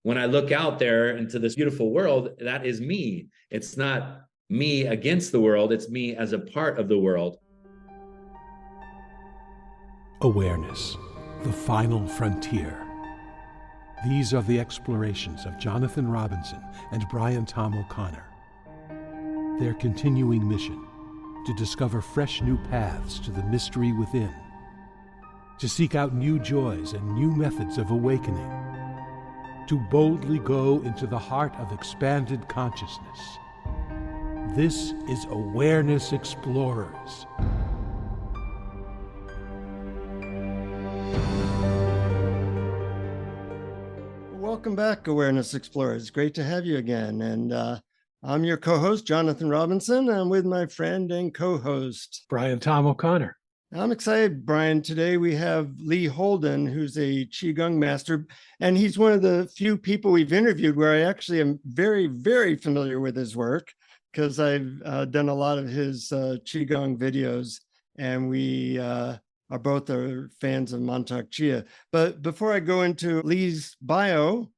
when I look out there into this beautiful world, that is me. It's not me against the world. It's me as a part of the world. Awareness, the final frontier. These are the explorations of Jonathan Robinson and Brian Tom O'Connor. Their continuing mission, to discover fresh new paths to the mystery within, to seek out new joys and new methods of awakening, to boldly go into the heart of expanded consciousness. This is Awareness Explorers. Welcome back, Awareness Explorers. Great to have you again. And I'm your co-host, Jonathan Robinson. I'm with my friend and co-host, Brian Tom O'Connor. I'm excited, Brian. Today we have Lee Holden, who's a Qi Gong master, and he's one of the few people we've interviewed where I actually am very, very familiar with his work because I've done a lot of his Qi Gong videos, and we are both fans of Mantak Chia. But before I go into Lee's bio,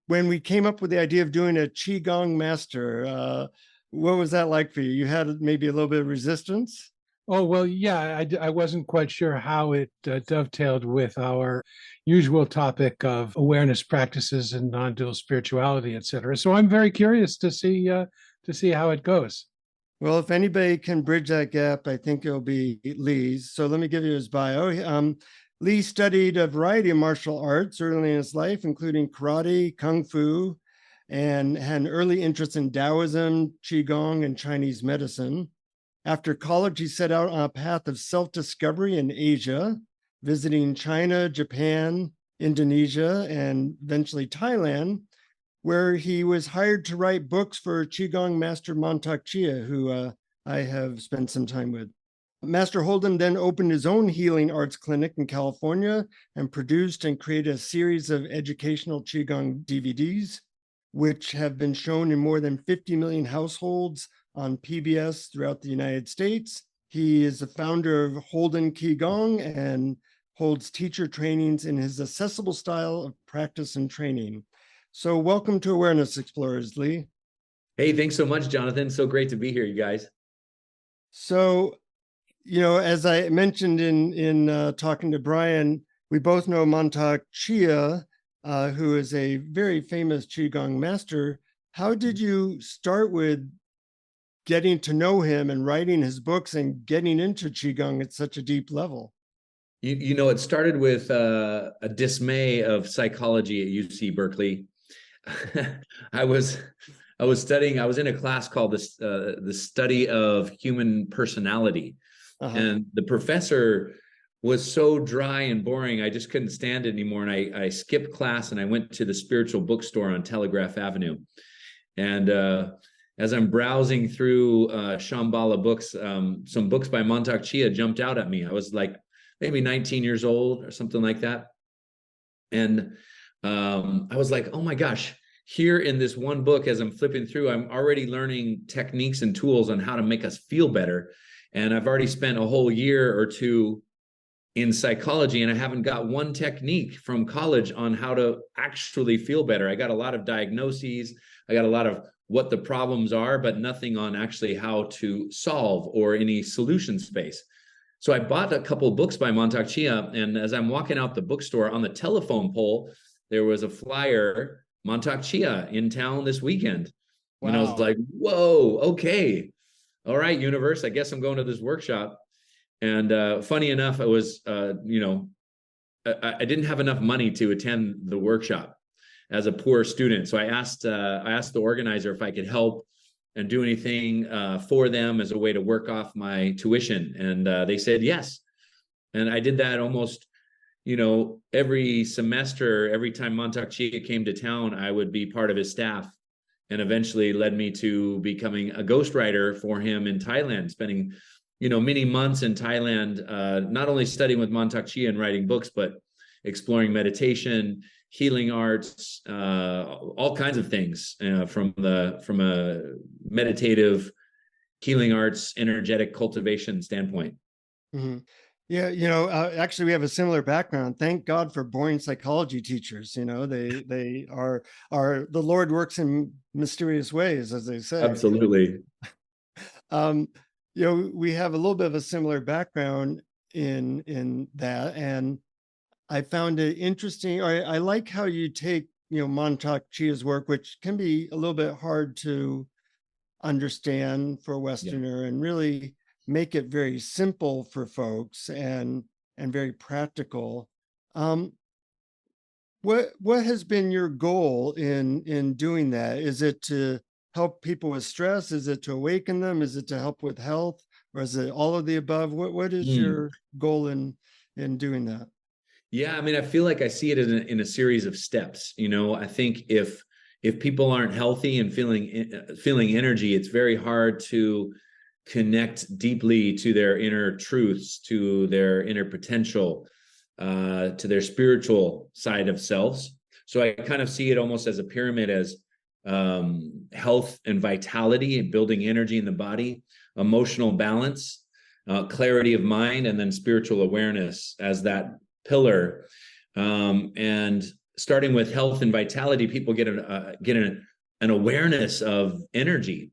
when we came up with the idea of doing a Qi Gong master, what was that like for you? You had maybe a little bit of resistance? Oh, well, yeah, I wasn't quite sure how it dovetailed with our usual topic of awareness practices and non-dual spirituality, et cetera. So I'm very curious to see how it goes. Well, if anybody can bridge that gap, I think it'll be Lee's. So let me give you his bio. Lee studied a variety of martial arts early in his life, including karate, kung fu, and had an early interest in Taoism, Qigong, and Chinese medicine. After college, he set out on a path of self-discovery in Asia, visiting China, Japan, Indonesia, and eventually Thailand, where he was hired to write books for Qigong master Mantak Chia, who I have spent some time with. Master Holden then opened his own healing arts clinic in California and produced and created a series of educational Qigong DVDs, which have been shown in more than 50 million households on PBS throughout the United States. He is the founder of Holden Qi Gong and holds teacher trainings in his accessible style of practice and training. So welcome to Awareness Explorers, Lee. Hey, thanks so much, Jonathan. So great to be here, you guys. So, as I mentioned in talking to Brian, we both know Mantak Chia, who is a very famous Qigong master. How did you start with getting to know him and writing his books and getting into Qigong at such a deep level? It started with a dismay of psychology at UC Berkeley. I was studying. I was in a class called the study of human personality, and the professor was so dry and boring. I just couldn't stand it anymore, and I skipped class and I went to the spiritual bookstore on Telegraph Avenue, and as I'm browsing through Shambhala books, some books by Mantak Chia jumped out at me. I was like maybe 19 years old or something like that. And I was like, oh my gosh, here in this one book, as I'm flipping through, I'm already learning techniques and tools on how to make us feel better. And I've already spent a whole year or two in psychology, and I haven't got one technique from college on how to actually feel better. I got a lot of diagnoses. I got a lot of what the problems are, but nothing on actually how to solve or any solution space. So I bought a couple of books by Mantak Chia, and as I'm walking out the bookstore, on the telephone pole, there was a flyer, Mantak Chia in town this weekend. Wow. And I was like, whoa, okay. All right, universe, I guess I'm going to this workshop. And funny enough, I was, I didn't have enough money to attend the workshop as a poor student. So I asked the organizer if I could help and do anything for them as a way to work off my tuition. And they said yes. And I did that almost, every semester. Every time Mantak Chia came to town, I would be part of his staff, and eventually led me to becoming a ghostwriter for him in Thailand, spending many months in Thailand, not only studying with Mantak Chia and writing books, but exploring meditation, healing arts, all kinds of things from a meditative healing arts, energetic cultivation standpoint. Mm-hmm. Yeah, actually, we have a similar background. Thank God for boring psychology teachers. They are the Lord works in mysterious ways, as they say. Absolutely. Um, we have a little bit of a similar background in that, and I found it interesting. I like how you take Mantak Chia's work, which can be a little bit hard to understand for a Yeah. Westerner, and really make it very simple for folks and very practical. Um, what has been your goal in doing that? Is it to help people with stress? Is it to awaken them? Is it to help with health? Or is it all of the above? What is Mm. your goal in doing that? Yeah, I mean, I feel like I see it in a series of steps. I think if people aren't healthy and feeling energy, it's very hard to connect deeply to their inner truths, to their inner potential, to their spiritual side of selves. So I kind of see it almost as a pyramid, as health and vitality and building energy in the body, emotional balance, clarity of mind, and then spiritual awareness as that pillar. And starting with health and vitality, people get an awareness of energy.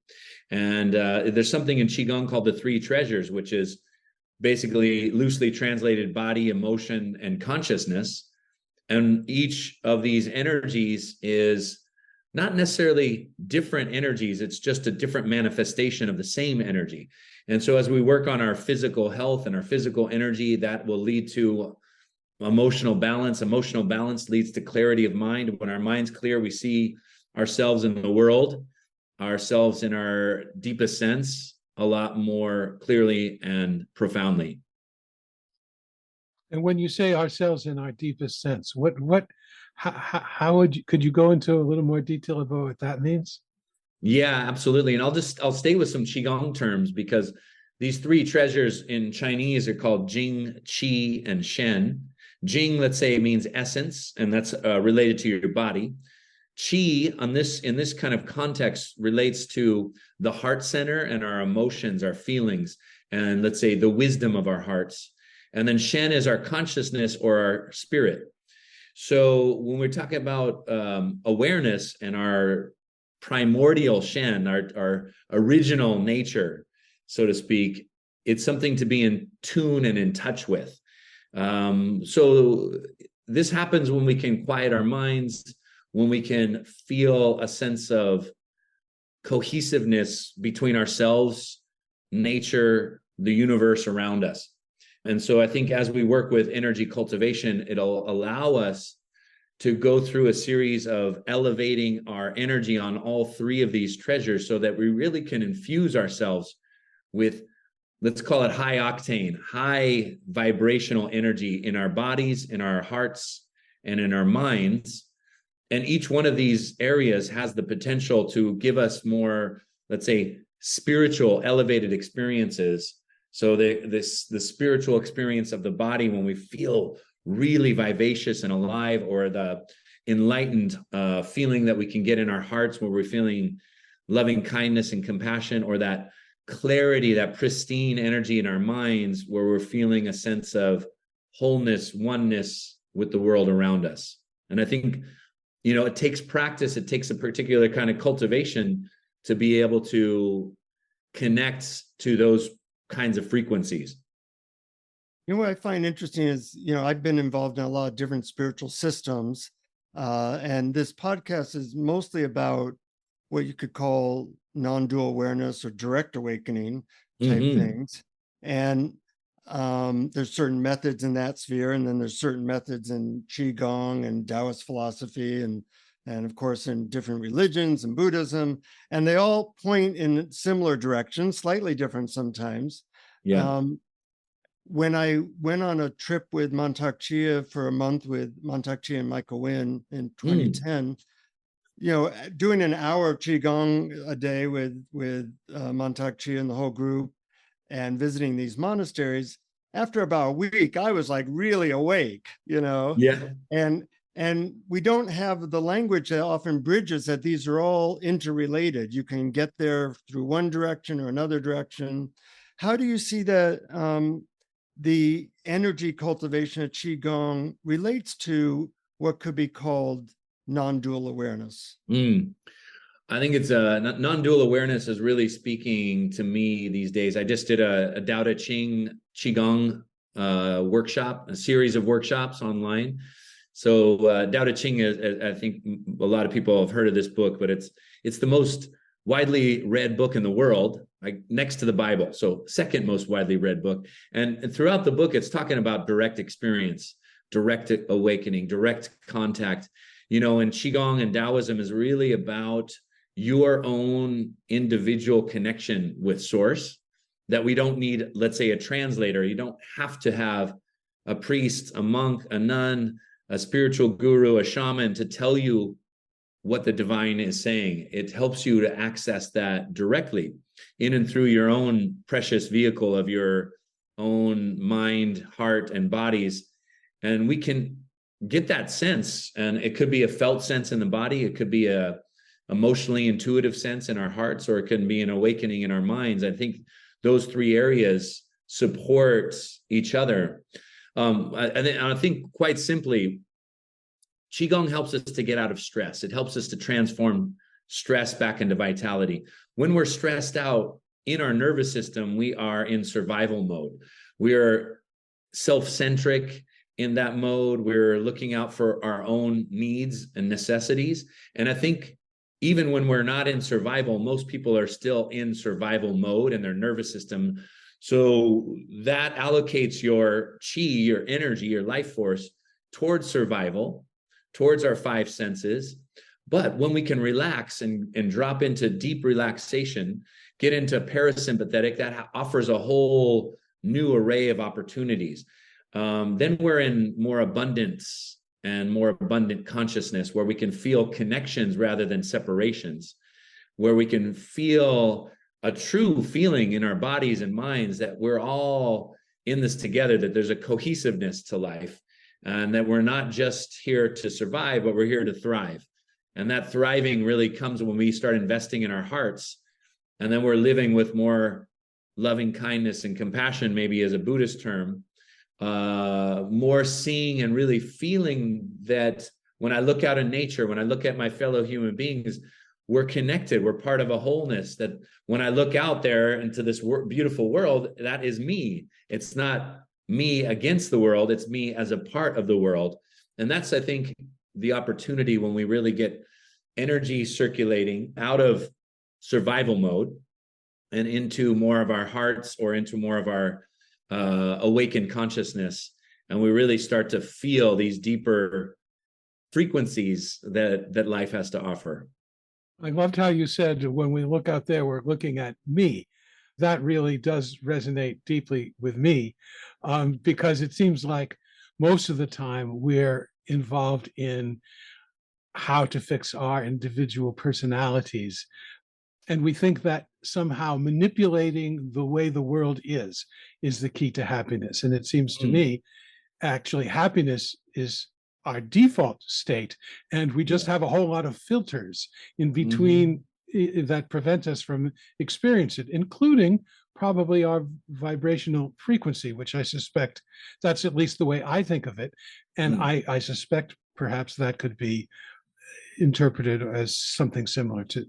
And there's something in Qi Gong called the three treasures, which is basically loosely translated body, emotion, and consciousness. And each of these energies is not necessarily different energies, it's just a different manifestation of the same energy. And so as we work on our physical health and our physical energy, that will lead to emotional balance. Emotional balance leads to clarity of mind. When our mind's clear, we see ourselves in the world, ourselves in our deepest sense, a lot more clearly and profoundly. And when you say ourselves in our deepest sense, how could you go into a little more detail about what that means? Yeah, absolutely. And I'll stay with some Qigong terms, because these three treasures in Chinese are called Jing, Qi, and Shen. Jing, let's say, means essence, and that's related to your body. Qi, in this kind of context, relates to the heart center and our emotions, our feelings, and let's say the wisdom of our hearts. And then Shen is our consciousness or our spirit. So when we're talking about awareness and our primordial Shen, our original nature, so to speak, it's something to be in tune and in touch with. So this happens when we can quiet our minds, when we can feel a sense of cohesiveness between ourselves, nature, the universe around us. And so I think as we work with energy cultivation, it'll allow us to go through a series of elevating our energy on all three of these treasures, so that we really can infuse ourselves with, let's call it high octane, high vibrational energy in our bodies, in our hearts, and in our minds. And each one of these areas has the potential to give us more, let's say, spiritual elevated experiences. So the spiritual experience of the body, when we feel really vivacious and alive, or the enlightened feeling that we can get in our hearts where we're feeling loving kindness and compassion, or that clarity, that pristine energy in our minds where we're feeling a sense of wholeness, oneness with the world around us. And I think, it takes practice. It takes a particular kind of cultivation to be able to connect to those kinds of frequencies. What I find interesting is, I've been involved in a lot of different spiritual systems, and this podcast is mostly about what you could call non-dual awareness or direct awakening type things. And there's certain methods in that sphere, and then there's certain methods in Qi Gong and Taoist philosophy, and of course in different religions and Buddhism, and they all point in similar directions, slightly different sometimes. Yeah. When I went on a trip with Mantak Chia for a month with Mantak Chia and Michael Wynn in 2010, doing an hour of Qigong a day with Mantak Chia and the whole group, and visiting these monasteries, after about a week, I was like really awake, Yeah. And we don't have the language that often bridges that these are all interrelated. You can get there through one direction or another direction. How do you see that the energy cultivation of Qi Gong relates to what could be called non-dual awareness? I think it's non-dual awareness is really speaking to me these days. I just did a Tao Te Ching Qi Gong workshop, a series of workshops online. So Tao Te Ching is, I think a lot of people have heard of this book, but it's the most widely read book in the world, like next to the Bible. So second most widely read book. And throughout the book, it's talking about direct experience, direct awakening, direct contact. And Qigong and Taoism is really about your own individual connection with source, that we don't need, let's say, a translator. You don't have to have a priest, a monk, a nun, a spiritual guru, a shaman to tell you what the divine is saying. It helps you to access that directly in and through your own precious vehicle of your own mind, heart, and bodies. And we can get that sense, and it could be a felt sense in the body. It could be a emotionally intuitive sense in our hearts, or it can be an awakening in our minds. I think those three areas support each other. I think quite simply, Qigong helps us to get out of stress. It helps us to transform stress back into vitality. When we're stressed out in our nervous system, we are in survival mode. We are self-centric in that mode. We're looking out for our own needs and necessities. And I think even when we're not in survival, most people are still in survival mode in their nervous system. So that allocates your qi, your energy, your life force towards survival, towards our five senses. But when we can relax and drop into deep relaxation, get into parasympathetic, that offers a whole new array of opportunities. Then we're in more abundance and more abundant consciousness, where we can feel connections rather than separations, where we can feel a true feeling in our bodies and minds that we're all in this together, that there's a cohesiveness to life, and that we're not just here to survive, but we're here to thrive. And that thriving really comes when we start investing in our hearts, and then we're living with more loving kindness and compassion, maybe as a Buddhist term, more seeing and really feeling that when I look out in nature, when I look at my fellow human beings, we're connected, we're part of a wholeness, that when I look out there into this beautiful world, that is me. It's not me against the world, it's me as a part of the world. And that's, I think, the opportunity when we really get energy circulating out of survival mode and into more of our hearts, or into more of our awakened consciousness, and we really start to feel these deeper frequencies that life has to offer. I loved how you said, when we look out there, we're looking at me. That really does resonate deeply with me, because it seems like most of the time we're involved in how to fix our individual personalities. And we think that somehow manipulating the way the world is the key to happiness. And it seems to me, actually, happiness is our default state. And we just have a whole lot of filters in between that prevent us from experiencing it, including probably our vibrational frequency, which I suspect, that's at least the way I think of it. And I suspect perhaps that could be interpreted as something similar to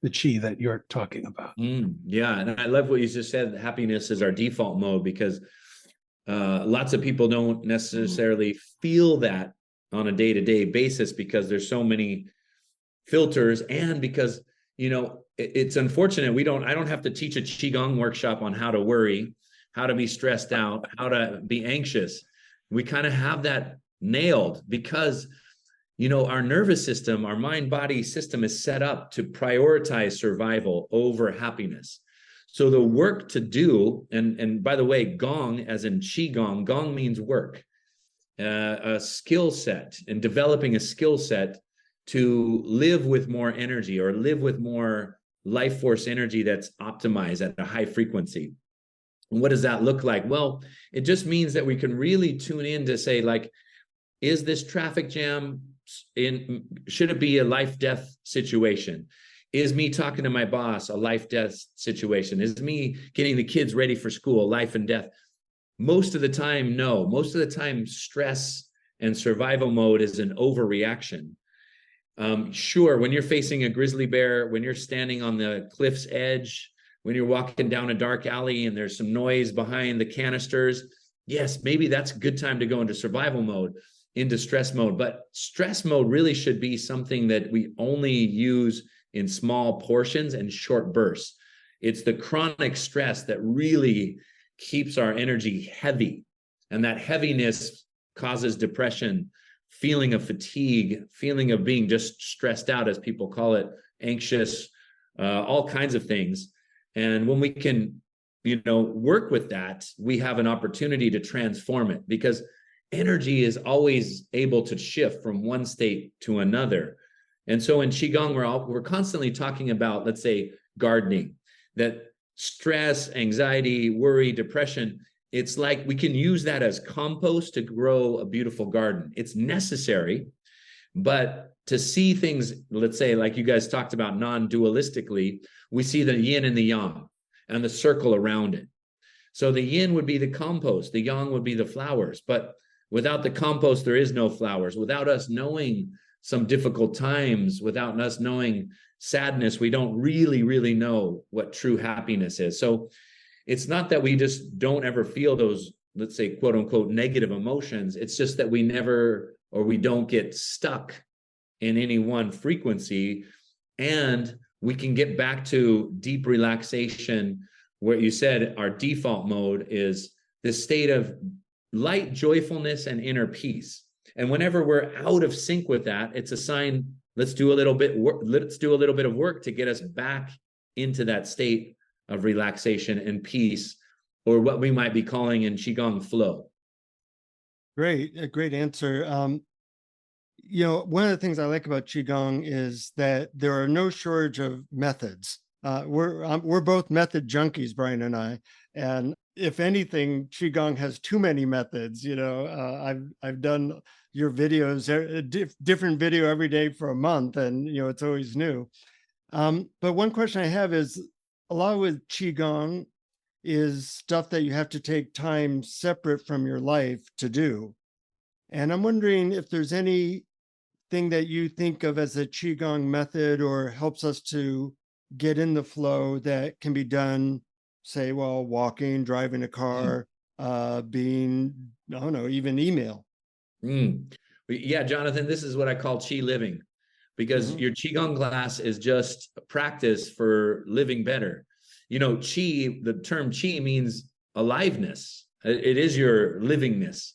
the qi that you're talking about. Yeah, and I love what you just said. Happiness is our default mode, because lots of people don't necessarily feel that on a day-to-day basis, because there's so many filters, and because it's unfortunate I don't have to teach a Qigong workshop on how to worry, how to be stressed out, how to be anxious. We kind of have that nailed, because our nervous system, our mind-body system is set up to prioritize survival over happiness. So the work to do, and by the way, Gong, as in Qi Gong, Gong means work, a skill set, and developing a skill set to live with more energy, or live with more life force energy that's optimized at a high frequency. And what does that look like? Well, it just means that we can really tune in to say, like, is this traffic jam should it be a life-death situation? Is me talking to my boss a life-death situation? Is me getting the kids ready for school life and death? Most of the time, no. Most of the time, stress and survival mode is an overreaction. Sure, when you're facing a grizzly bear, when you're standing on the cliff's edge, when you're walking down a dark alley and there's some noise behind the canisters, yes, maybe that's a good time to go into survival mode, into stress mode. But stress mode really should be something that we only use in small portions and short bursts. It's the chronic stress that really keeps our energy heavy, and that heaviness causes depression, feeling of fatigue, feeling of being just stressed out, as people call it, anxious, all kinds of things. And when we can, work with that, we have an opportunity to transform it, because energy is always able to shift from one state to another. And so in Qigong, we're constantly talking about, let's say, gardening, that stress, anxiety, worry, depression, it's like we can use that as compost to grow a beautiful garden. It's necessary, but to see things, let's say, like you guys talked about, non-dualistically, we see the yin and the yang and the circle around it. So the yin would be the compost, the yang would be the flowers, but without the compost, there is no flowers. Without us knowing some difficult times, without us knowing sadness, we don't really know what true happiness is. So it's not that we just don't ever feel those, let's say, quote unquote, negative emotions. It's just that we never, or we don't get stuck in any one frequency. And we can get back to deep relaxation, where you said our default mode is this state of light joyfulness and inner peace. And whenever we're out of sync with that, it's a sign, let's do a little bit of work to get us back into that state of relaxation and peace, or what we might be calling in Qigong flow. Great, a great answer. One of the things I like about Qigong is that there are no shortage of methods. We're both method junkies, Brian and I, and if anything, Qigong has too many methods. I've done your videos, different video every day for a month, and it's always new. But one question I have is, a lot with Qigong is stuff that you have to take time separate from your life to do. And I'm wondering if there's anything that you think of as a Qigong method or helps us to get in the flow that can be done, say, while walking, driving a car, being, I don't know, even email. Yeah, Jonathan, this is what I call Qi living, because your Qigong class is just a practice for living better. Qi, the term Qi means aliveness. It is your livingness.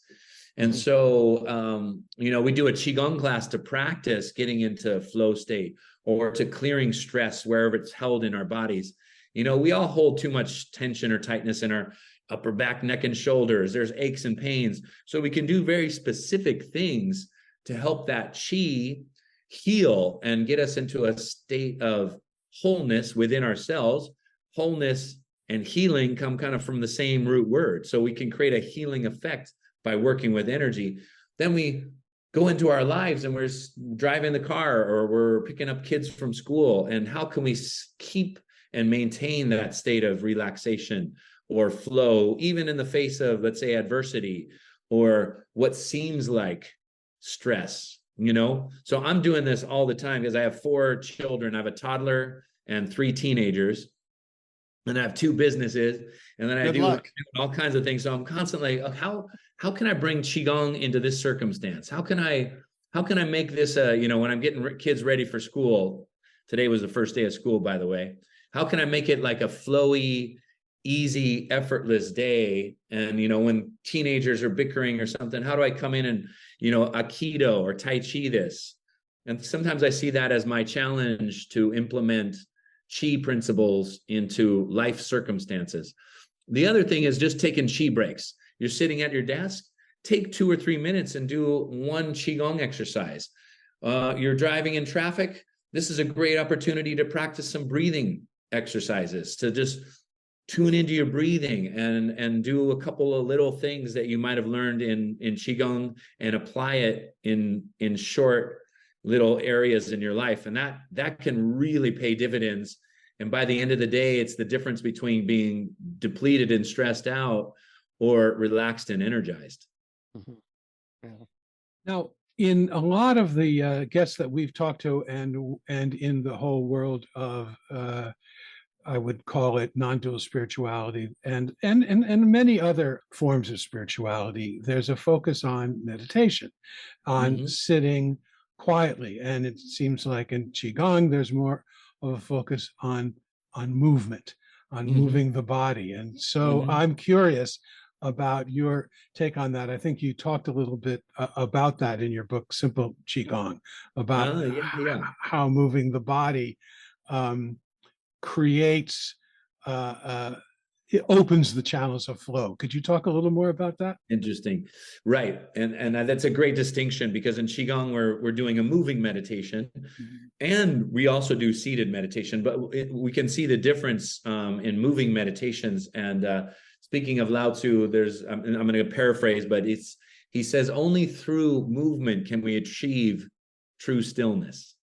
And so, we do a Qigong class to practice getting into flow state, or to clearing stress wherever it's held in our bodies. We all hold too much tension or tightness in our upper back, neck, and shoulders. There's aches and pains. So we can do very specific things to help that Qi heal and get us into a state of wholeness within ourselves. Wholeness and healing come kind of from the same root word. So we can create a healing effect by working with energy. Then we go into our lives and we're driving the car, or we're picking up kids from school. And how can we keep and maintain that state of relaxation or flow, even in the face of, let's say, adversity or what seems like stress? So I'm doing this all the time because I have 4 children. I have a toddler and 3 teenagers, and I have 2 businesses, and then I do all kinds of things. So I'm constantly, how can I bring Qigong into this circumstance? How can I make this when I'm getting kids ready for school? Today was the first day of school, by the way. How can I make it like a flowy, easy, effortless day? And when teenagers are bickering or something, how do I come in and Aikido or Tai Chi this? And sometimes I see that as my challenge to implement Qi principles into life circumstances. The other thing is just taking Qi breaks. You're sitting at your desk, take 2 or 3 minutes and do one Qigong exercise. You're driving in traffic. This is a great opportunity to practice some breathing exercises, to just tune into your breathing and do a couple of little things that you might have learned in Qigong and apply it in short little areas in your life. And that can really pay dividends. And by the end of the day, it's the difference between being depleted and stressed out, or relaxed and energized. Mhm. Yeah. Now, in a lot of the guests that we've talked to, and in the whole world of I would call it non-dual spirituality, and many other forms of spirituality, there's a focus on meditation, on sitting quietly, and it seems like in Qi Gong there's more of a focus on movement, on moving the body. And so I'm curious about your take on that. I think you talked a little bit about that in your book, Simple Qi Gong, about how moving the body creates, it opens the channels of flow. Could you talk a little more about that? Interesting. Right. And that's a great distinction, because in Qigong, we're doing a moving meditation, and we also do seated meditation, but we can see the difference in moving meditations. And speaking of Lao Tzu, I'm going to paraphrase, but he says, only through movement can we achieve true stillness.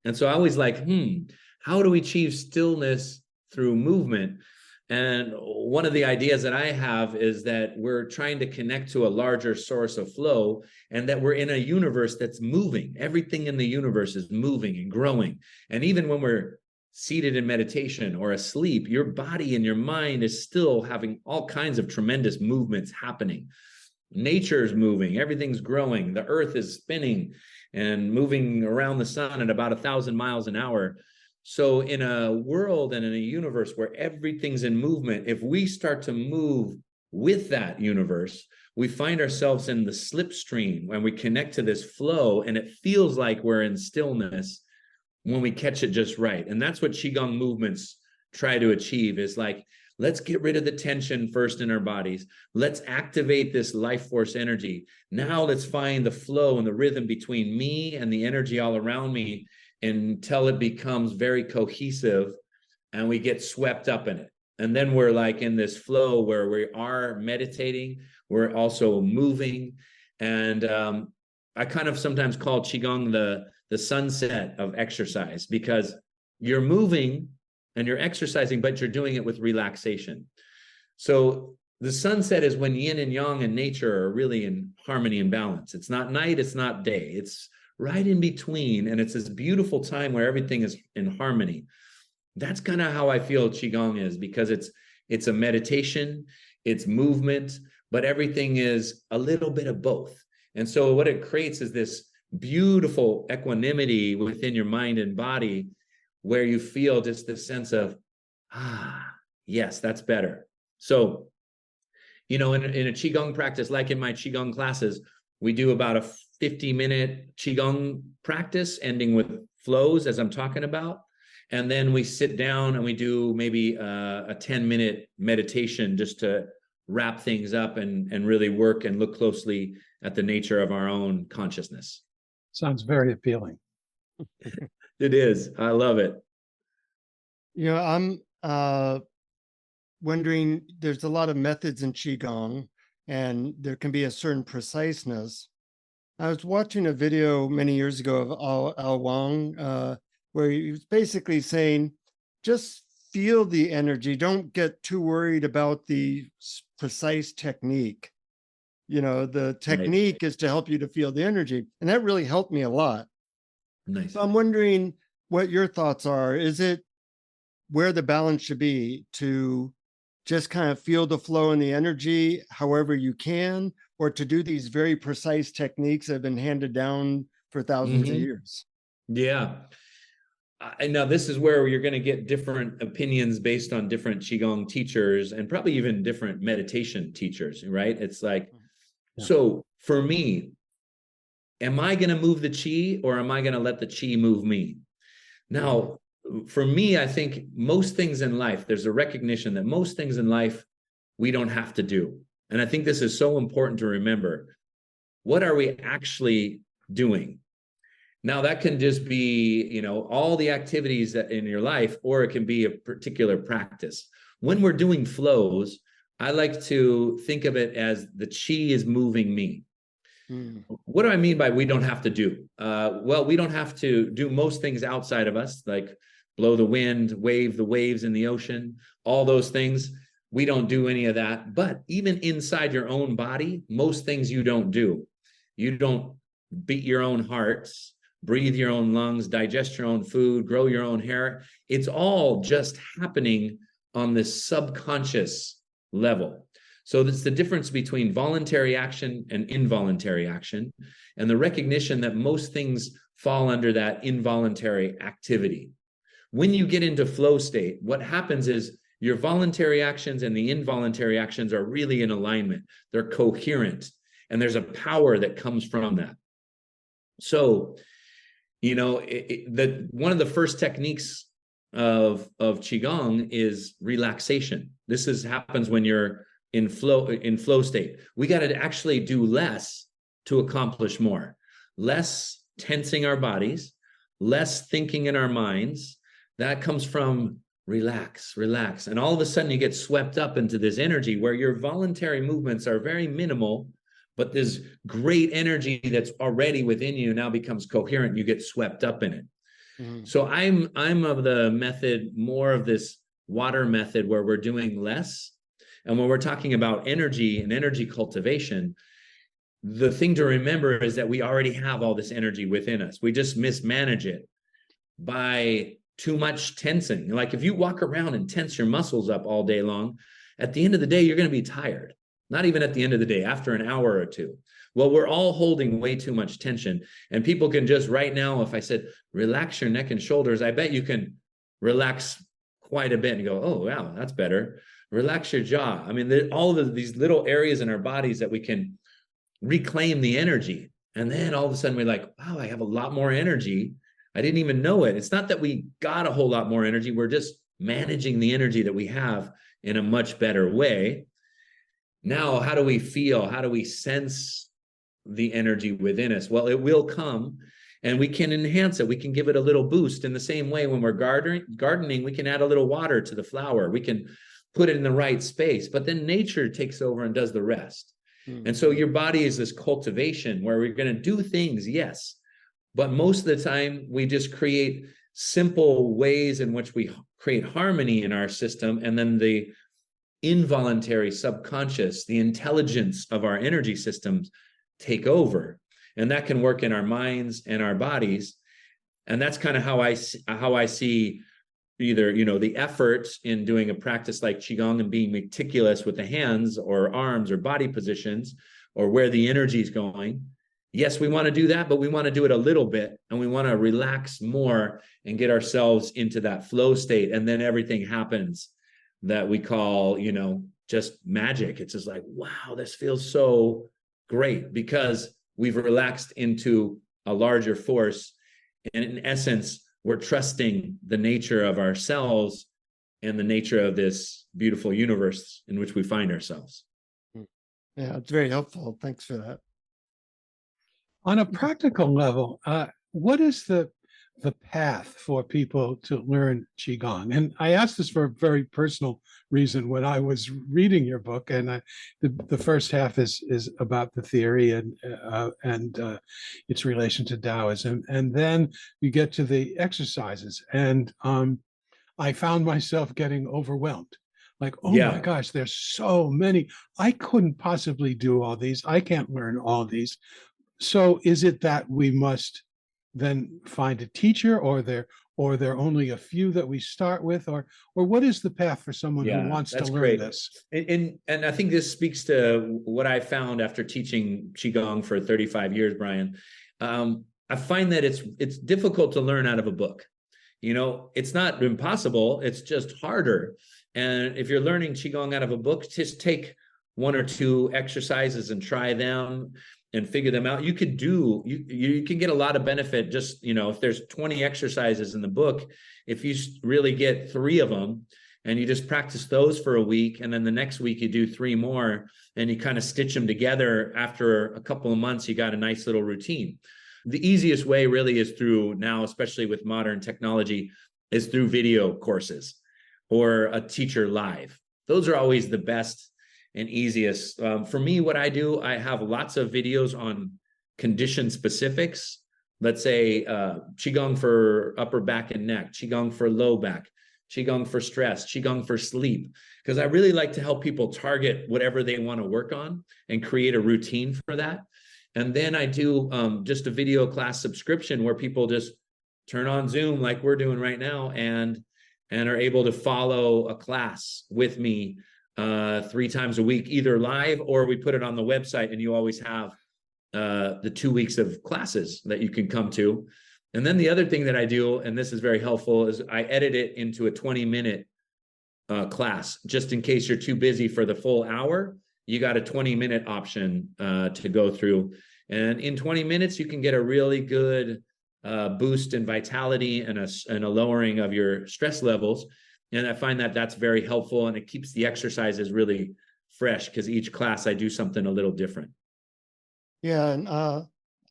And so I always like, how do we achieve stillness through movement? And one of the ideas that I have is that we're trying to connect to a larger source of flow, and that we're in a universe that's moving. Everything in the universe is moving and growing. And even when we're seated in meditation or asleep, your body and your mind is still having all kinds of tremendous movements happening. Nature's moving, everything's growing. The earth is spinning and moving around the sun at about 1,000 miles an hour. So in a world and in a universe where everything's in movement, if we start to move with that universe, we find ourselves in the slipstream when we connect to this flow, and it feels like we're in stillness when we catch it just right. And that's what Qigong movements try to achieve, is like, let's get rid of the tension first in our bodies. Let's activate this life force energy. Now let's find the flow and the rhythm between me and the energy all around me, until it becomes very cohesive and we get swept up in it. And then we're like in this flow where we are meditating, we're also moving. And I kind of sometimes call Qigong the sunset of exercise, because you're moving and you're exercising, but you're doing it with relaxation. So the sunset is when yin and yang and nature are really in harmony and balance. It's not night, it's not day, it's right in between. And it's this beautiful time where everything is in harmony. That's kind of how I feel Qigong is, because it's a meditation, it's movement, but everything is a little bit of both. And so what it creates is this beautiful equanimity within your mind and body, where you feel just this sense of, yes, that's better. So, in a Qigong practice, like in my Qigong classes, we do about a 50-minute Qigong practice, ending with flows as I'm talking about. And then we sit down and we do maybe a 10-minute meditation, just to wrap things up and really work and look closely at the nature of our own consciousness. Sounds very appealing. It is. I love it. I'm wondering, there's a lot of methods in Qigong, and there can be a certain preciseness. I was watching a video many years ago of Al Wang, where he was basically saying, just feel the energy. Don't get too worried about the precise technique. The technique is to help you to feel the energy. And that really helped me a lot. Nice. So I'm wondering what your thoughts are. Is it where the balance should be, to just kind of feel the flow and the energy however you can, or to do these very precise techniques that have been handed down for thousands of years? Yeah. Now, this is where you're going to get different opinions based on different Qigong teachers, and probably even different meditation teachers, right? It's like, so for me, am I going to move the Qi, or am I going to let the Qi move me? Now, for me, I think most things in life, there's a recognition that most things in life we don't have to do. And I think this is so important to remember. What are we actually doing? Now, that can just be, all the activities that in your life, or it can be a particular practice. When we're doing flows, I like to think of it as the Qi is moving me. What do I mean by we don't have to do? Well, we don't have to do most things outside of us, like blow the wind, wave the waves in the ocean, all those things. We don't do any of that. But even inside your own body, most things you don't do. You don't beat your own hearts, breathe your own lungs, digest your own food, grow your own hair. It's all just happening on this subconscious level. So that's the difference between voluntary action and involuntary action, and the recognition that most things fall under that involuntary activity. When you get into flow state, what happens is your voluntary actions and the involuntary actions are really in alignment. They're coherent, and there's a power that comes from that. So, you know, one of the first techniques of Qi Gong is relaxation. This happens when you're in flow state. We got to actually do less to accomplish more. Less tensing our bodies, less thinking in our minds. That comes from relax. And all of a sudden you get swept up into this energy where your voluntary movements are very minimal, but this great energy that's already within you now becomes coherent. You get swept up in it. Mm-hmm. So I'm of the method, more of this water method, where we're doing less. And when we're talking about energy and energy cultivation, the thing to remember is that we already have all this energy within us. We just mismanage it by too much tensing. Like if you walk around and tense your muscles up all day long, at the end of the day, you're going to be tired. Not even at the end of the day, after an hour or two. Well, we're all holding way too much tension. And people can just right now, if I said, relax your neck and shoulders, I bet you can relax quite a bit and go, oh, wow, that's better. Relax your jaw. I mean, all of these little areas in our bodies that we can reclaim the energy. And then all of a sudden we're like, wow, I have a lot more energy. I didn't even know it. It's not that we got a whole lot more energy. We're just managing the energy that we have in a much better way. Now, how do we feel? How do we sense the energy within us? Well, it will come, and we can enhance it. We can give it a little boost in the same way when we're gardening, we can add a little water to the flower. We can put it in the right space, but then nature takes over and does the rest. Mm-hmm. And so your body is this cultivation where we're going to do things, yes, but most of the time we just create simple ways in which we create harmony in our system, and then the involuntary subconscious, the intelligence of our energy systems take over. And that can work in our minds and our bodies. And that's kind of how I see either, you know, the effort in doing a practice like Qigong and being meticulous with the hands or arms or body positions or where the energy is going. Yes, we want to do that, but we want to do it a little bit, and we want to relax more and get ourselves into that flow state. And then everything happens that we call, you know, just magic. It's just like, wow, this feels so great because we've relaxed into a larger force. And in essence, we're trusting the nature of ourselves and the nature of this beautiful universe in which we find ourselves. Yeah, it's very helpful. Thanks for that. On a practical level, what is the path for people to learn Qigong? And I asked this for a very personal reason when I was reading your book, and the first half is about the theory and its relation to Taoism, and then you get to the exercises, and I found myself getting overwhelmed. Like, oh my gosh, there's so many. I couldn't possibly do all these. I can't learn all these. So is it that we must then find a teacher, or there only a few that we start with, or what is the path for someone who wants to learn this? And I think this speaks to what I found after teaching Qigong for 35 years, Brian. I find that it's difficult to learn out of a book. You know, it's not impossible, it's just harder. And if you're learning Qigong out of a book, just take one or two exercises and try them and figure them out. You can get a lot of benefit just, you know, if there's 20 exercises in the book, if you really get 3 of them and you just practice those for a week, and then the next week you do 3 more and you kind of stitch them together, after a couple of months, you got a nice little routine. The easiest way really is through, now, especially with modern technology, is through video courses or a teacher live. Those are always the best and easiest. For me, what I do, I have lots of videos on condition specifics. Let's say Qigong for upper back and neck, Qigong for low back, Qi Gong for stress, Qi Gong for sleep, because I really like to help people target whatever they want to work on and create a routine for that. And then I do just a video class subscription where people just turn on Zoom like we're doing right now and are able to follow a class with me 3 times a week, either live or we put it on the website, and you always have the 2 weeks of classes that you can come to. And then the other thing that I do, and this is very helpful, is I edit it into a 20-minute class, just in case you're too busy for the full hour. You got a 20-minute option to go through. And in 20 minutes, you can get a really good boost in vitality and a lowering of your stress levels. And I find that that's very helpful, and it keeps the exercises really fresh because each class I do something a little different. Yeah, and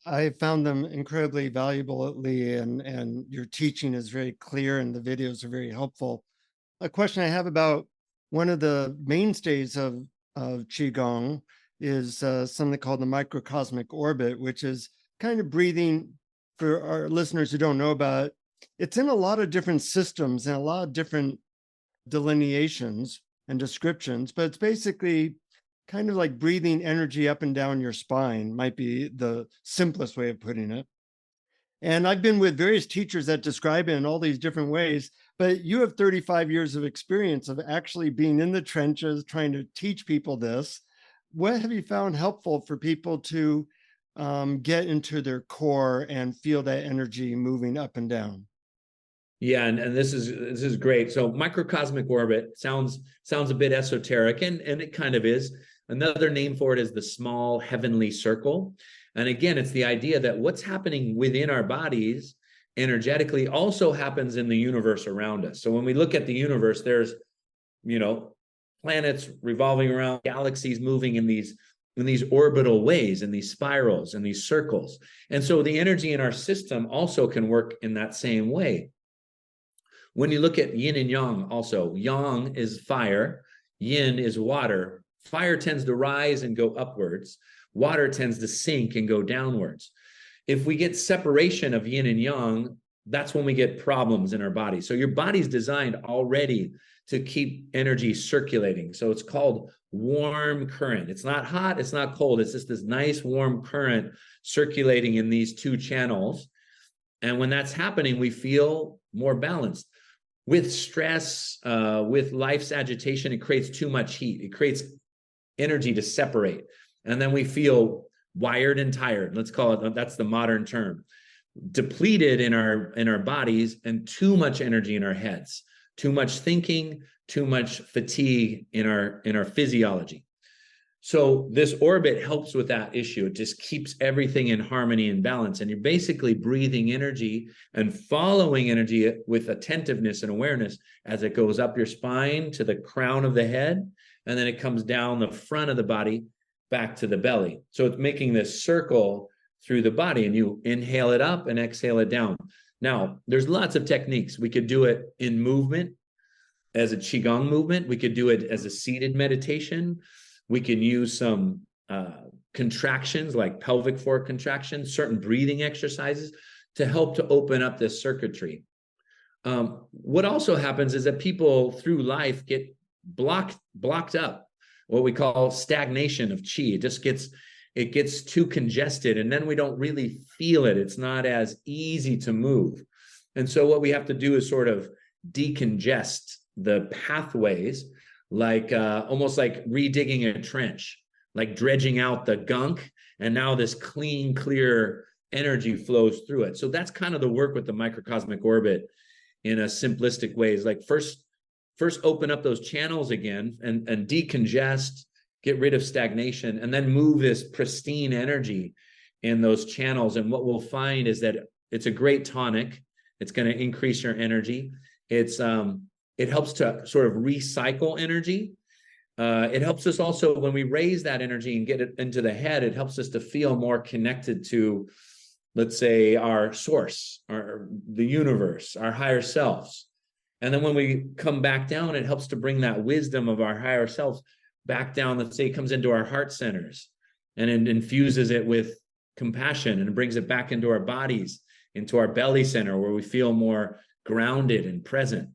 I found them incredibly valuable at Lee, and your teaching is very clear and the videos are very helpful. A question I have about one of the mainstays of Qi Gong is something called the microcosmic orbit, which is kind of breathing. For our listeners who don't know about it, it's in a lot of different systems and a lot of different delineations and descriptions, but it's basically kind of like breathing energy up and down your spine, might be the simplest way of putting it. And I've been with various teachers that describe it in all these different ways, but you have 35 years of experience of actually being in the trenches, trying to teach people this. What have you found helpful for people to get into their core and feel that energy moving up and down? Yeah, and this is great. So microcosmic orbit sounds a bit esoteric, and it kind of is. Another name for it is the small heavenly circle. And again, it's the idea that what's happening within our bodies energetically also happens in the universe around us. So when we look at the universe, there's, planets revolving around, galaxies moving in these orbital ways, in these spirals, in these circles. And so the energy in our system also can work in that same way. When you look at yin and yang also, yang is fire, yin is water. Fire tends to rise and go upwards. Water tends to sink and go downwards. If we get separation of yin and yang, that's when we get problems in our body. So your body's designed already to keep energy circulating. So it's called warm current. It's not hot, it's not cold. It's just this nice warm current circulating in these two channels. And when that's happening, we feel more balanced. With stress, with life's agitation, it creates too much heat. It creates energy to separate. And then we feel wired and tired. Let's call it, that's the modern term. Depleted in our bodies, and too much energy in our heads. Too much thinking, too much fatigue in our physiology. So this orbit helps with that issue. It just keeps everything in harmony and balance. And you're basically breathing energy and following energy with attentiveness and awareness as it goes up your spine to the crown of the head, and then it comes down the front of the body back to the belly. So it's making this circle through the body, and you inhale it up and exhale it down. Now, there's lots of techniques. We could do it in movement as a Qigong movement. We could do it as a seated meditation. We can use some contractions like pelvic floor contractions, certain breathing exercises to help to open up this circuitry. What also happens is that people through life get blocked up, what we call stagnation of Qi. It gets too congested, and then we don't really feel it. It's not as easy to move. And so what we have to do is sort of decongest the pathways, like almost like redigging a trench, like dredging out the gunk, and now this clean, clear energy flows through it. So that's kind of the work with the microcosmic orbit in a simplistic way, is like first open up those channels again and decongest, get rid of stagnation, and then move this pristine energy in those channels. And what we'll find is that it's a great tonic. It's going to increase your energy. It helps to sort of recycle energy. It helps us also when we raise that energy and get it into the head, it helps us to feel more connected to, let's say, our source, the universe, our higher selves. And then when we come back down, it helps to bring that wisdom of our higher selves back down. Let's say it comes into our heart centers, and it infuses it with compassion and brings it back into our bodies, into our belly center, where we feel more grounded and present.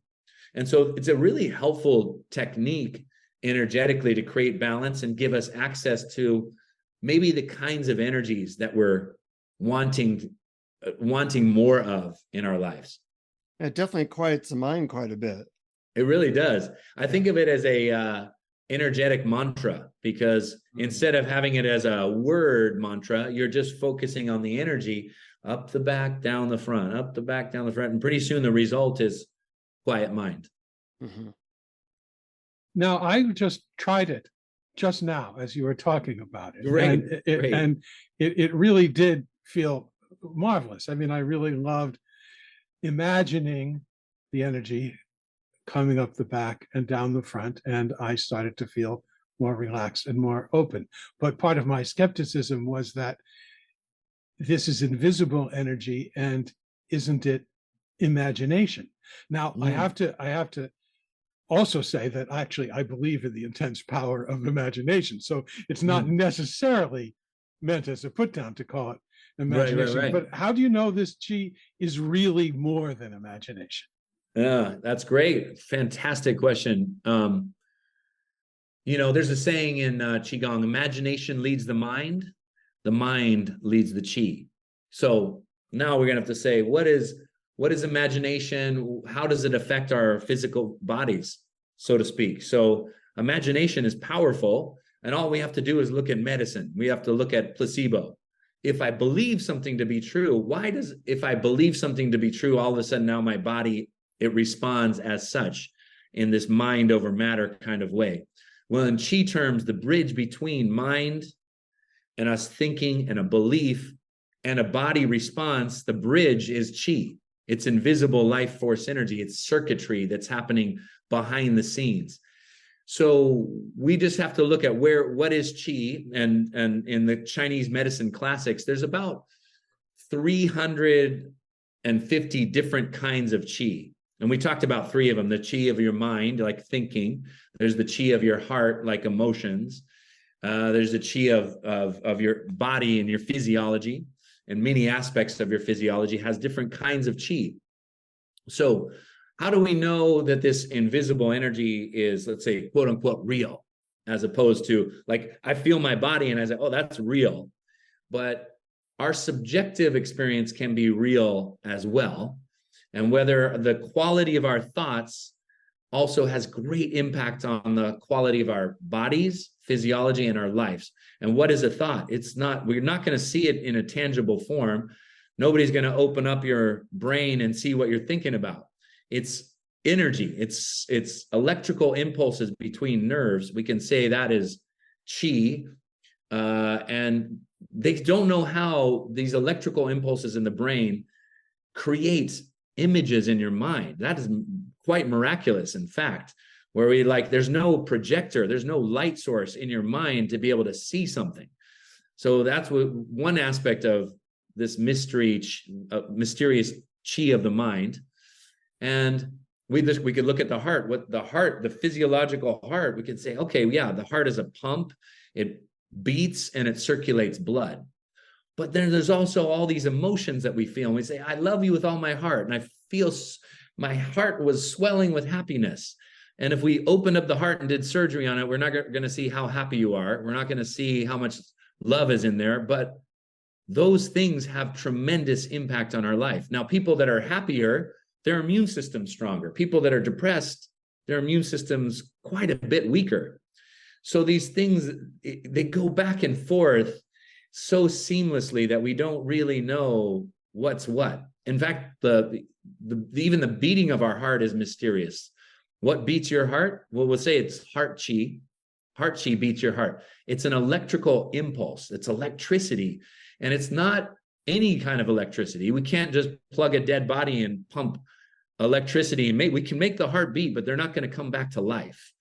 And so it's a really helpful technique energetically to create balance and give us access to maybe the kinds of energies that we're wanting more of in our lives. It definitely quiets the mind quite a bit. It really does. I think of it as a energetic mantra, because instead of having it as a word mantra, you're just focusing on the energy up the back, down the front, up the back, down the front. And pretty soon the result is quiet mind. Mm-hmm. Now, I just tried it just now as you were talking about it. Great, and it really did feel marvelous. I mean, I really loved imagining the energy coming up the back and down the front, and I started to feel more relaxed and more open. But part of my skepticism was that this is invisible energy, and isn't it imagination? Now, I have to also say that actually I believe in the intense power of imagination. So it's not necessarily meant as a put down to call it imagination. Right. But how do you know this Qi is really more than imagination? Yeah, that's great. Fantastic question. There's a saying in Qi Gong: imagination leads the mind leads the Qi. So now we're gonna have to say, what is imagination? How does it affect our physical bodies, so to speak? So imagination is powerful, and all we have to do is look at medicine. We have to look at placebo. If I believe something to be true, if I believe something to be true, all of a sudden now my body, it responds as such in this mind over matter kind of way? Well, in Qi terms, the bridge between mind and us thinking and a belief and a body response, the bridge is Qi. It's invisible life force energy. It's circuitry that's happening behind the scenes. So we just have to look at what is Qi. And in the Chinese medicine classics, there's about 350 different kinds of Qi. And we talked about 3 of them: the Qi of your mind, like thinking. There's the Qi of your heart, like emotions. There's the Qi of your body and your physiology, and many aspects of your physiology has different kinds of Qi. So how do we know that this invisible energy is, let's say, quote unquote, real, as opposed to, like, I feel my body and I say, oh, that's real. But our subjective experience can be real as well. And whether the quality of our thoughts also has great impact on the quality of our bodies, physiology, and our lives. And what is a thought? We're not going to see it in a tangible form. Nobody's going to open up your brain and see what you're thinking about. It's energy. It's electrical impulses between nerves. We can say that is Qi. And they don't know how these electrical impulses in the brain create images in your mind. That is quite miraculous, in fact, where there's no projector, there's no light source in your mind to be able to see something. So that's one aspect of this mysterious Qi of the mind. And we could look at the heart. The physiological heart, we could say, okay, yeah, the heart is a pump. It beats and it circulates blood. But then there's also all these emotions that we feel. And we say, I love you with all my heart. And I feel my heart was swelling with happiness. And if we opened up the heart and did surgery on it, we're not going to see how happy you are. We're not going to see how much love is in there. But those things have tremendous impact on our life. Now, people that are happier, their immune system's stronger. People that are depressed, their immune system's quite a bit weaker. So these things, they go back and forth so seamlessly that we don't really know what's what. In fact, even the beating of our heart is mysterious. What beats your heart? Well, we'll say it's heart Qi. Heart Qi beats your heart. It's an electrical impulse. It's electricity. And it's not any kind of electricity. We can't just plug a dead body and pump electricity. And we can make the heart beat, but they're not going to come back to life.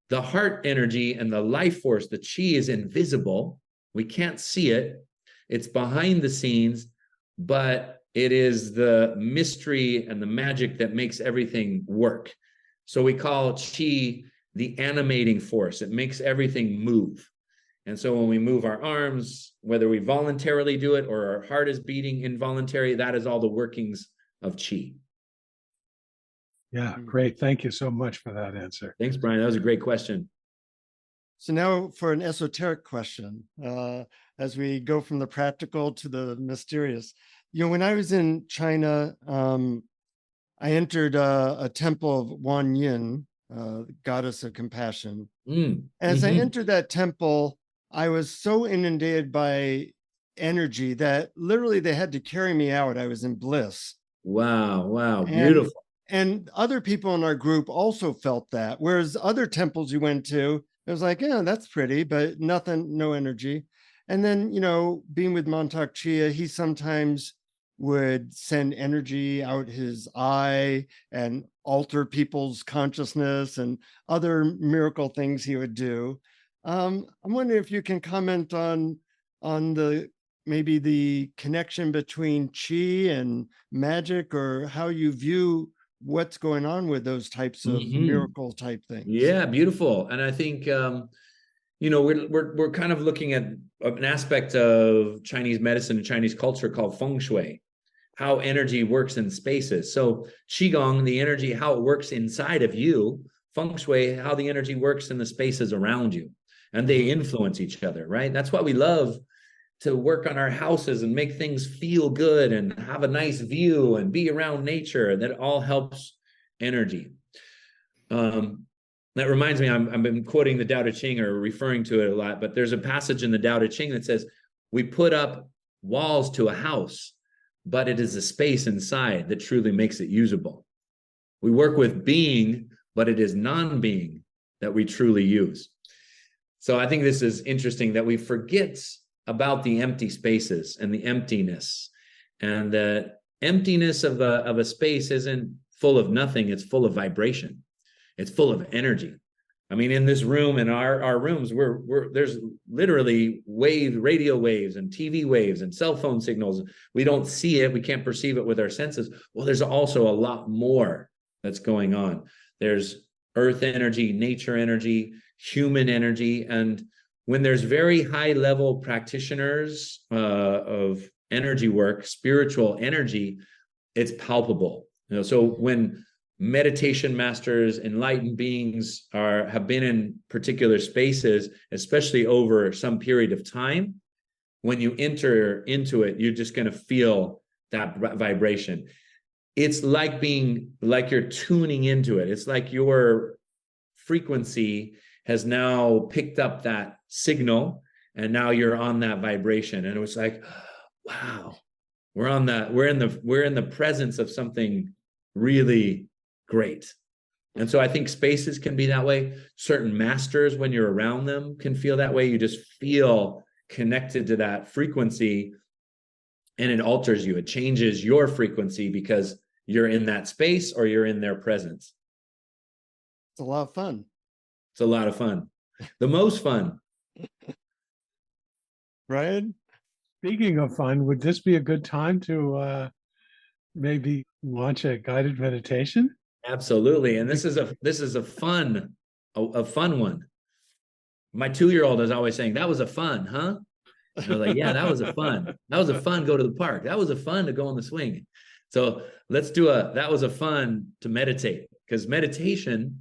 The heart energy and the life force, the Qi, is invisible. We can't see it. It's behind the scenes, but it is the mystery and the magic that makes everything work. So we call Qi the animating force. It makes everything move. And so when we move our arms, whether we voluntarily do it or our heart is beating involuntary, that is all the workings of Qi. Yeah, great. Thank you so much for that answer. Thanks, Brian. That was a great question. So now for an esoteric question, as we go from the practical to the mysterious. When I was in China, I entered a temple of Wan Yin, goddess of compassion. As I entered that temple, I was so inundated by energy that literally they had to carry me out. I was in bliss. Wow, beautiful. And other people in our group also felt that. Whereas other temples you went to, it was like, yeah, that's pretty, but nothing, no energy. And then, being with Mantak Chia, he sometimes would send energy out his eye and alter people's consciousness and other miracle things he would do. I'm wondering if you can comment on maybe the connection between Qi and magic, or how you view what's going on with those types of miracle type things. Yeah, beautiful. And I think we're kind of looking at an aspect of Chinese medicine and Chinese culture called feng shui, how energy works in spaces. So Qi Gong, the energy, how it works inside of you; feng shui, how the energy works in the spaces around you, and they influence each other, right? That's why we love to work on our houses and make things feel good and have a nice view and be around nature. That all helps energy. That reminds me, I've been quoting the Tao Te Ching or referring to it a lot, but there's a passage in the Tao Te Ching that says, we put up walls to a house, but it is the space inside that truly makes it usable. We work with being, but it is non-being that we truly use. So I think this is interesting that we forget about the empty spaces and the emptiness. And the emptiness of a space isn't full of nothing, it's full of vibration. It's full of energy. I mean, in this room, in our rooms, there's literally radio waves and TV waves and cell phone signals. We don't see it, we can't perceive it with our senses. Well, there's also a lot more that's going on. There's earth energy, nature energy, human energy. And when there's very high level practitioners of energy work, spiritual energy, it's palpable. So when meditation masters, enlightened beings have been in particular spaces, especially over some period of time, when you enter into it, you're just going to feel that vibration. It's like you're tuning into it. It's like your frequency has now picked up that signal, and now you're on that vibration. And it was like, wow, we're on that. We're in the presence of something really great. And so I think spaces can be that way. Certain masters, when you're around them, can feel that way. You just feel connected to that frequency, and it alters you. It changes your frequency because you're in that space or you're in their presence. It's a lot of fun. It's a lot of fun. The most fun. Ryan? Speaking of fun, would this be a good time to maybe launch a guided meditation? Absolutely. And this is a fun one. My 2-year-old is always saying, that was a fun, huh? And I was like, yeah, that was a fun. That was a fun go to the park. That was a fun to go on the swing. So let's do that was a fun to meditate, because meditation,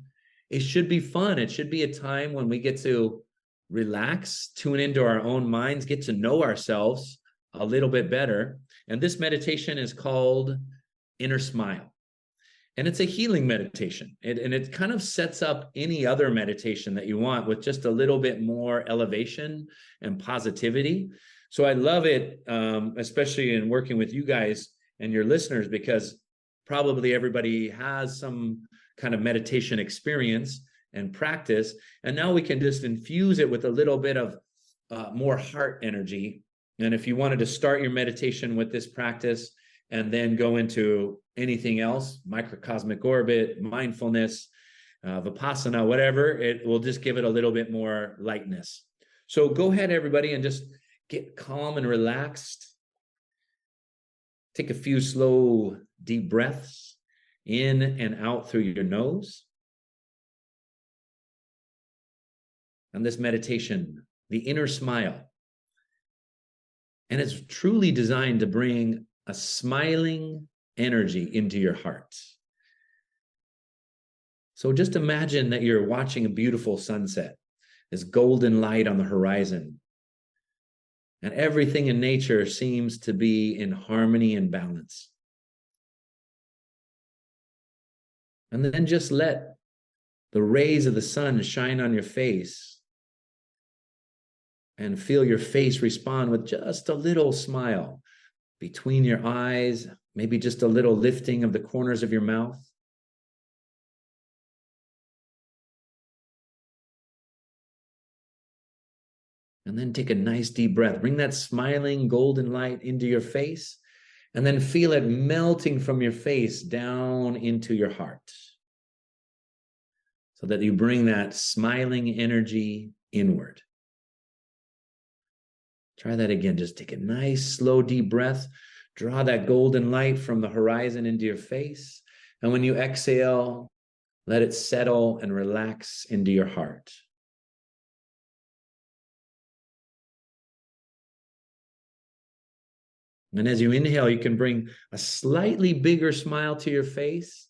it should be fun. It should be a time when we get to relax, tune into our own minds, get to know ourselves a little bit better. And this meditation is called Inner Smile. And it's a healing meditation. It kind of sets up any other meditation that you want with just a little bit more elevation and positivity. So I love it, especially in working with you guys and your listeners, because probably everybody has some kind of meditation experience and practice. And now we can just infuse it with a little bit of more heart energy. And if you wanted to start your meditation with this practice and then go into anything else, microcosmic orbit, mindfulness, Vipassana, whatever, it will just give it a little bit more lightness. So go ahead, everybody, and just get calm and relaxed. Take a few slow, deep breaths in and out through your nose. And this meditation, the inner smile. And it's truly designed to bring a smiling energy into your heart. So just imagine that you're watching a beautiful sunset, this golden light on the horizon, and everything in nature seems to be in harmony and balance. And then just let the rays of the sun shine on your face and feel your face respond with just a little smile between your eyes, maybe just a little lifting of the corners of your mouth. And then take a nice deep breath. Bring that smiling golden light into your face, and then feel it melting from your face down into your heart, so that you bring that smiling energy inward. Try that again. Just take a nice, slow, deep breath. Draw that golden light from the horizon into your face. And when you exhale, let it settle and relax into your heart. And as you inhale, you can bring a slightly bigger smile to your face.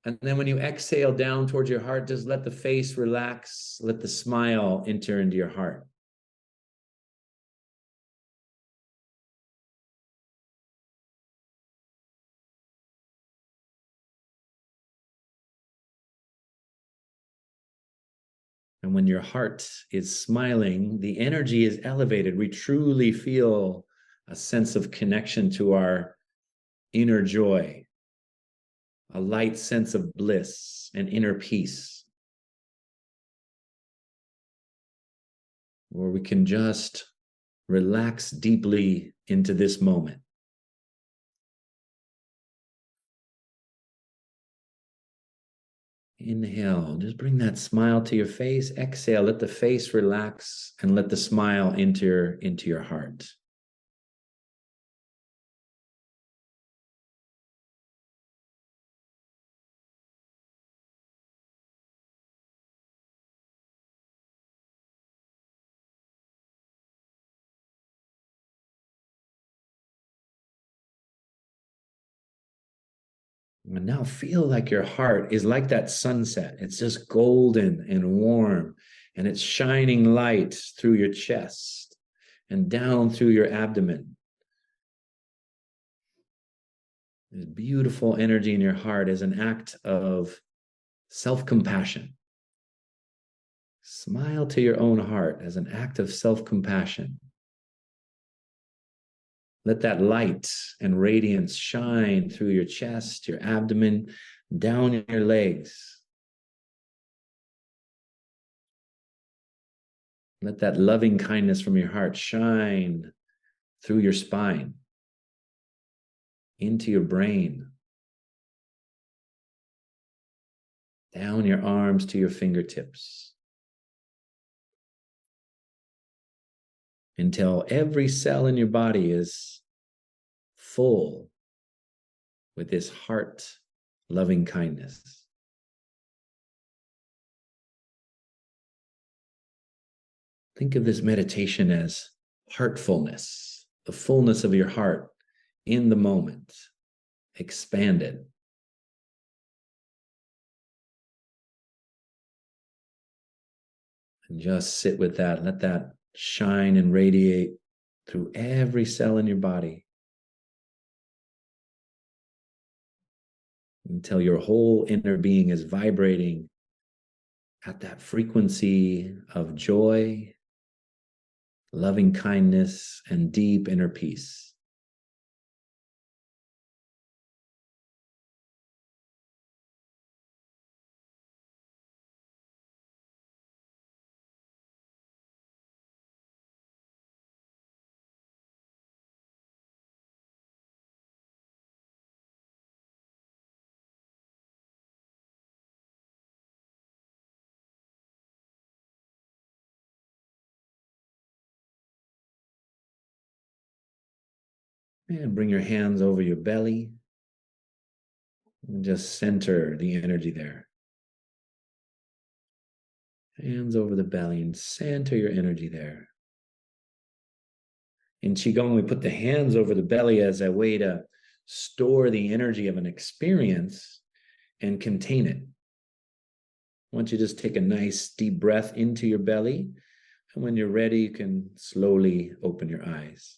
And then when you exhale down towards your heart, just let the face relax. Let the smile enter into your heart. And when your heart is smiling, the energy is elevated. We truly feel a sense of connection to our inner joy, a light sense of bliss and inner peace, where we can just relax deeply into this moment. Inhale, just bring that smile to your face. Exhale, let the face relax and let the smile enter into your heart. And now feel like your heart is like that sunset. It's just golden and warm, and it's shining light through your chest and down through your abdomen. This beautiful energy in your heart is an act of self-compassion. Smile to your own heart as an act of self-compassion. Let that light and radiance shine through your chest, your abdomen, down your legs. Let that loving kindness from your heart shine through your spine, into your brain, down your arms to your fingertips, until every cell in your body is full with this heart loving kindness. Think of this meditation as heartfulness, the fullness of your heart in the moment, expanded. And just sit with that. Let that shine and radiate through every cell in your body until your whole inner being is vibrating at that frequency of joy, loving kindness, and deep inner peace. And bring your hands over your belly and just center the energy there. Hands over the belly and center your energy there. In Qi Gong, we put the hands over the belly as a way to store the energy of an experience and contain it. I want you to just take a nice deep breath into your belly. And when you're ready, you can slowly open your eyes.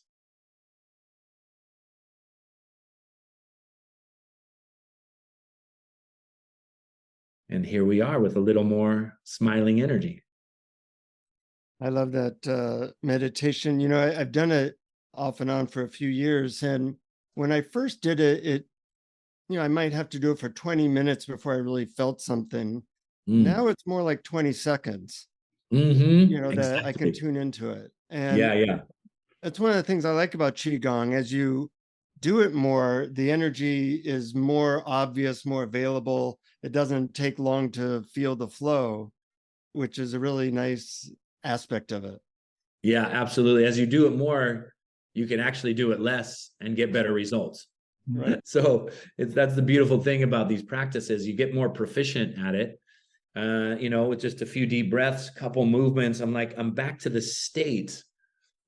And here we are with a little more smiling energy. I love that meditation. I've done it off and on for a few years. And when I first did it, I might have to do it for 20 minutes before I really felt something. Now it's more like 20 seconds, that I can tune into it. And yeah. That's one of the things I like about Qi Gong. As you do it more, the energy is more obvious, more available. It doesn't take long to feel the flow, which is a really nice aspect of it. Yeah, absolutely. As you do it more, you can actually do it less and get better results. Right. So that's the beautiful thing about these practices. You get more proficient at it. With just a few deep breaths, couple movements, I'm back to the state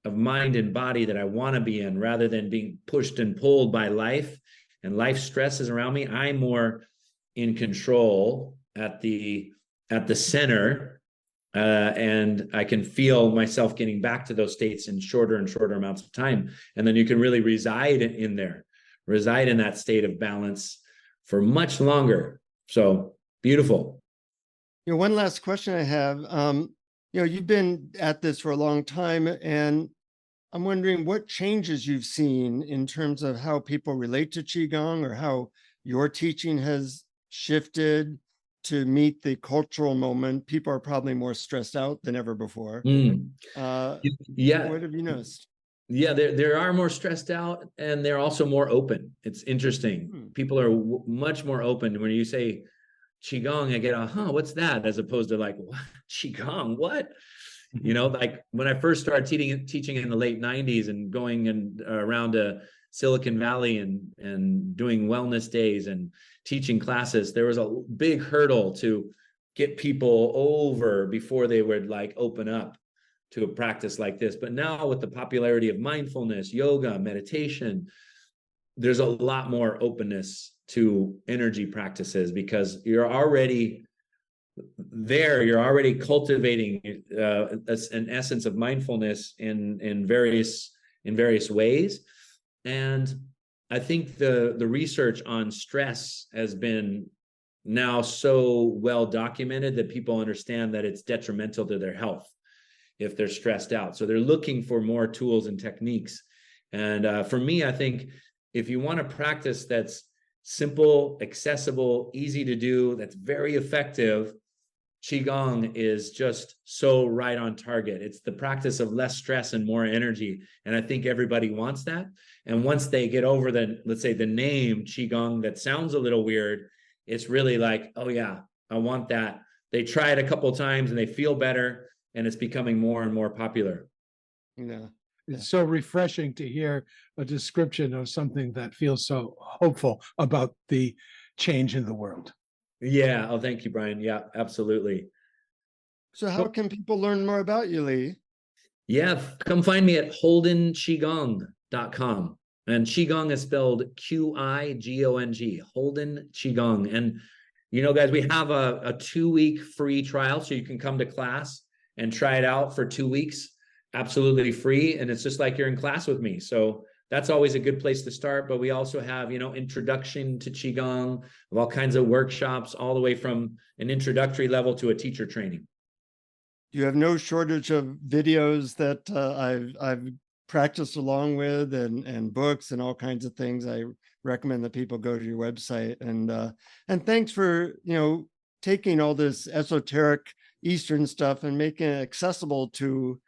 of mind and body that I want to be in, rather than being pushed and pulled by life and life stresses around me. I'm more in control at the center, and I can feel myself getting back to those states in shorter and shorter amounts of time. And then you can really reside in that state of balance for much longer. So beautiful. One last question I have. You've been at this for a long time, and I'm wondering what changes you've seen in terms of how people relate to Qigong, or how your teaching has shifted to meet the cultural moment. People are probably more stressed out than ever before. Yeah. What have you noticed? Yeah, they are more stressed out, and they're also more open. It's interesting. People are much more open. When you say Qigong, I get, what's that? As opposed to like, what? Qigong, what? Like when I first started teaching in the late 90s and going around to Silicon Valley and doing wellness days and teaching classes, there was a big hurdle to get people over before they would like open up to a practice like this. But now with the popularity of mindfulness, yoga, meditation, there's a lot more openness to energy practices, because you're already there. You're already cultivating an essence of mindfulness in various ways. And I think the research on stress has been now so well documented that people understand that it's detrimental to their health if they're stressed out. So they're looking for more tools and techniques. And for me, I think if you want a practice that's simple, accessible, easy to do, that's very effective, Qigong is just so right on target. It's the practice of less stress and more energy. And I think everybody wants that. And once they get over let's say the name Qigong, that sounds a little weird, it's really like, oh yeah, I want that. They try it a couple of times and they feel better, and it's becoming more and more popular. Yeah. It's so refreshing to hear a description of something that feels so hopeful about the change in the world. Yeah. Oh, thank you, Brian. Yeah, absolutely. So how can people learn more about you, Lee? Yeah, come find me at holdenqigong.com. And Qigong is spelled Qigong, Holden Qigong. And, guys, we have a 2-week free trial, so you can come to class and try it out for 2 weeks, absolutely free. And it's just like you're in class with me. So that's always a good place to start. But we also have, introduction to Qigong, of all kinds of workshops, all the way from an introductory level to a teacher training. You have no shortage of videos that I've practiced along with, and books and all kinds of things. I recommend that people go to your website, and thanks for taking all this esoteric Eastern stuff and making it accessible to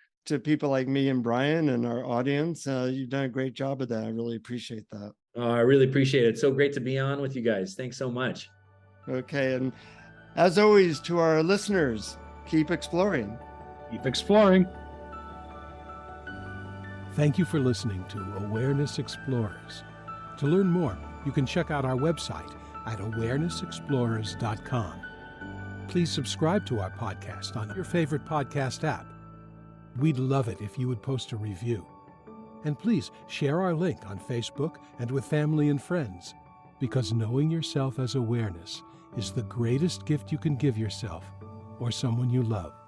people like me and Brian and our audience. You've done a great job of that. I really appreciate that. I really appreciate it. It's so great to be on with you guys. Thanks so much. Okay, and as always, to our listeners, keep exploring. Keep exploring. Thank you for listening to Awareness Explorers. To learn more, you can check out our website at awarenessexplorers.com. Please subscribe to our podcast on your favorite podcast app. We'd love it if you would post a review. And please share our link on Facebook and with family and friends, because knowing yourself as awareness is the greatest gift you can give yourself or someone you love.